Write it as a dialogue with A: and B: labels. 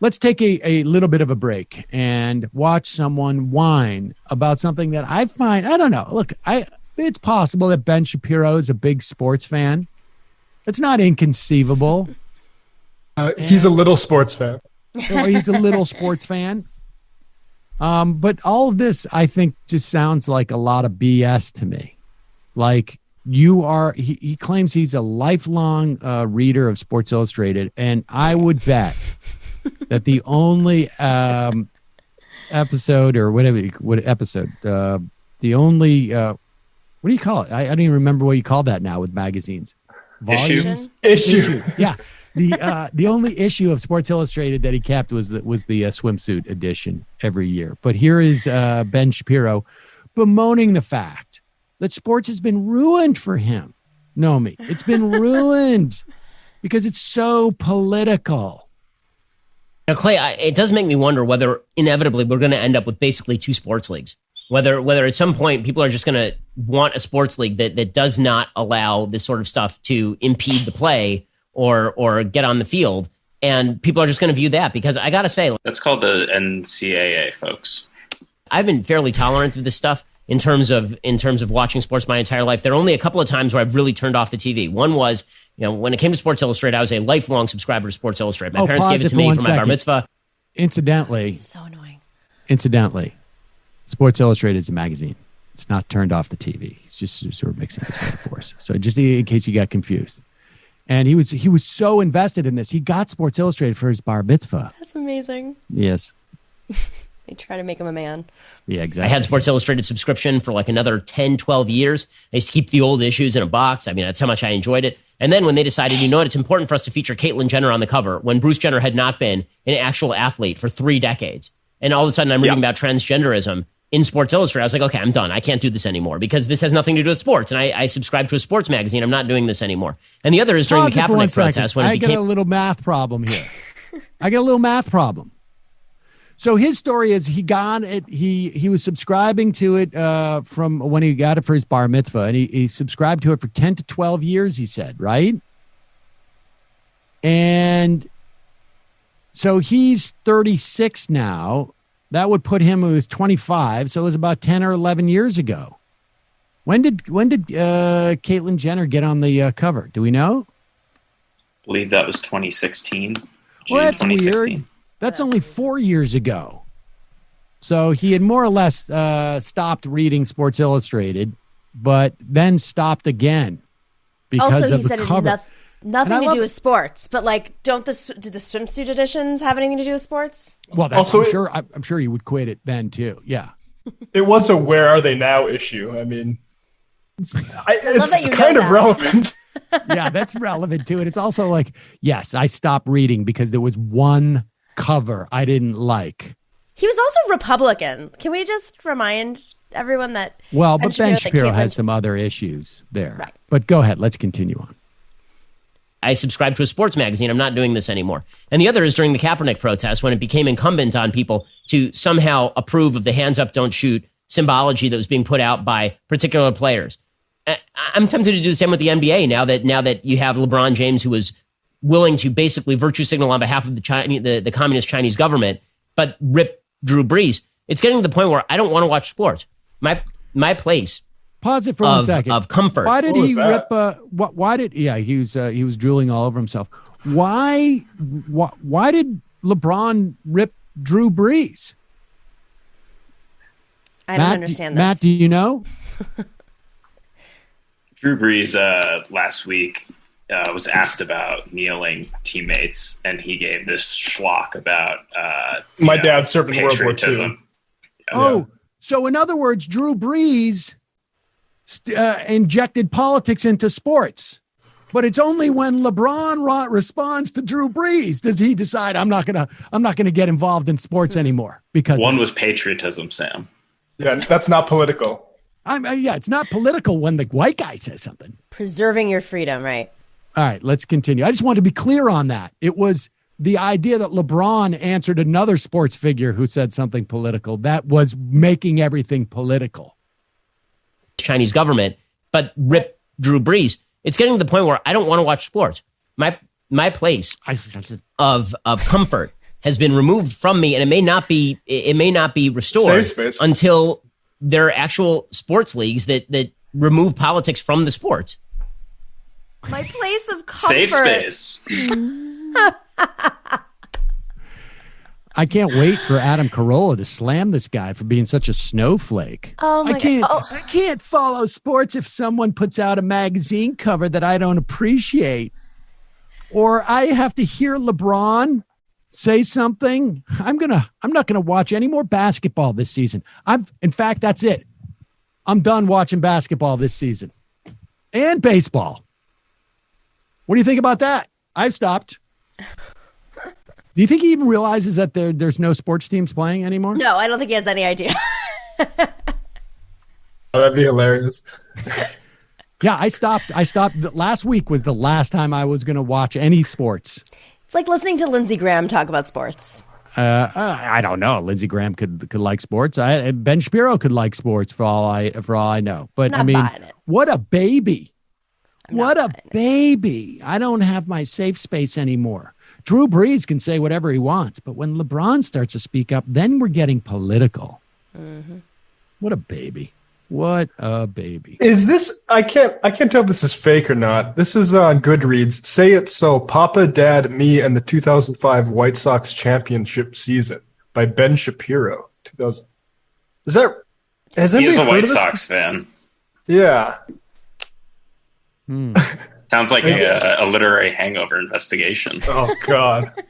A: Let's take a little bit of a break and watch someone whine about something that I find, I don't know. Look, it's possible that Ben Shapiro is a big sports fan. It's not inconceivable.
B: He's a little sports fan.
A: He's a little sports fan. But all of this, I think, just sounds like a lot of BS to me. Like he claims he's a lifelong reader of Sports Illustrated, and I would bet that the only episode or the only what do you call it? I don't even remember what you call that now with magazines. Volumes?
B: Issue.
A: Yeah. The only issue of Sports Illustrated that he kept was the swimsuit edition every year. But here is Ben Shapiro bemoaning the fact that sports has been ruined for him. Nomi, it's been ruined because it's so political.
C: Now, Clay, it does make me wonder whether inevitably we're going to end up with basically two sports leagues. Whether at some point people are just going to want a sports league that does not allow this sort of stuff to impede the play or get on the field, and people are just going to view that, because I got to say,
D: that's called the NCAA, folks.
C: I've been fairly tolerant of this stuff in terms of watching sports my entire life. There are only a couple of times where I've really turned off the TV. One was, when it came to Sports Illustrated, I was a lifelong subscriber to Sports Illustrated. My parents gave it to me for my bar mitzvah.
A: Incidentally,
E: so annoying.
A: Sports Illustrated is a magazine. It's not turned off the TV. He's just sort of mixing his metaphors. So just in case you got confused. And he was so invested in this. He got Sports Illustrated for his bar mitzvah.
E: That's amazing.
A: Yes.
E: They try to make him a man.
A: Yeah, exactly.
C: I had Sports Illustrated subscription for like another 10, 12 years. I used to keep the old issues in a box. I mean, that's how much I enjoyed it. And then when they decided, it's important for us to feature Caitlyn Jenner on the cover, when Bruce Jenner had not been an actual athlete for 3 decades. And all of a sudden I'm reading about transgenderism in Sports Illustrated. I was like, okay, I'm done. I can't do this anymore because this has nothing to do with sports. And I subscribe to a sports magazine. I'm not doing this anymore. And the other is during the Kaepernick protest. When I get a
A: little math problem here. So his story is he got it. He was subscribing to it from when he got it for his bar mitzvah, and he subscribed to it for 10 to 12 years, he said, right? And so he's 36 now. That would put him, he was 25, so it was about 10 or 11 years ago. When did Caitlyn Jenner get on the cover? Do we know?
D: I believe that was 2016.
A: Well, that's
D: 2016.
A: Weird. That's only 4 years ago. So he had more or less stopped reading Sports Illustrated, but then stopped again because
E: also,
A: of
E: he
A: the
E: said
A: cover.
E: Nothing to do with sports, but do the swimsuit editions have anything to do with sports?
A: Well, that's, also, I'm sure he would quit it then too. Yeah,
B: it was a "Where Are They Now" issue. I mean, it's kind of relevant.
A: Yeah, that's relevant too. And it's also like, yes, I stopped reading because there was one cover I didn't like.
E: He was also Republican. Can we just remind everyone that?
A: Well, but Ben Shapiro has some other issues there.
E: Right.
A: But go ahead. Let's continue on.
C: I subscribe to a sports magazine. I'm not doing this anymore. And the other is during the Kaepernick protest, when it became incumbent on people to somehow approve of the hands up, don't shoot symbology that was being put out by particular players. I'm tempted to do the same with the NBA now that you have LeBron James, who was willing to basically virtue signal on behalf of the communist Chinese government, but rip Drew Brees. It's getting to the point where I don't want to watch sports. My place.
A: Pause it for 1 second.
C: Of comfort.
A: Why did he rip? Why did? Yeah, he was drooling all over himself. Why did LeBron rip Drew Brees?
E: I don't understand this.
A: Matt, do you know?
D: Drew Brees last week was asked about kneeling teammates, and he gave this schlock about
B: my dad served in World War II.
A: Oh, so in other words, Drew Brees injected politics into sports, but it's only when LeBron responds to Drew Brees does he decide I'm not gonna get involved in sports anymore. Because
D: one was patriotism, Sam.
B: Yeah, that's not political.
A: It's not political when the white guy says something.
E: Preserving your freedom, right?
A: All right, let's continue. I just want to be clear on that. It was the idea that LeBron answered another sports figure who said something political that was making everything political.
C: Chinese government, but rip Drew Brees. It's getting to the point where I don't want to watch sports. My place of comfort has been removed from me, and it may not be restored until there are actual sports leagues that remove politics from the sports.
E: My place of comfort.
D: Safe space.
A: I can't wait for Adam Carolla to slam this guy for being such a snowflake.
E: Oh my God.
A: I can't follow sports if someone puts out a magazine cover that I don't appreciate. Or I have to hear LeBron say something. I'm not gonna watch any more basketball this season. In fact, that's it. I'm done watching basketball this season. And baseball. What do you think about that? I've stopped. Do you think he even realizes that there's no sports teams playing anymore?
E: No, I don't think he has any idea.
B: That'd be hilarious.
A: Yeah, I stopped. Last week was the last time I was going to watch any sports.
E: It's like listening to Lindsey Graham talk about sports.
A: I don't know. Lindsey Graham could like sports. Ben Shapiro could like sports for all I know. But I mean, what a baby. What a baby. I don't have my safe space anymore. Drew Brees can say whatever he wants, but when LeBron starts to speak up, then we're getting political. Mm-hmm. What a baby. What a baby.
B: Is this, I can't tell if this is fake or not. This is on Goodreads. Say It So, Papa, Dad, Me, and the 2005 White Sox Championship Season by Ben Shapiro. 2000. Has
D: he is a White
B: heard of this?
D: Sox fan.
B: Yeah.
D: Sounds like a literary hangover investigation.
B: Oh, God.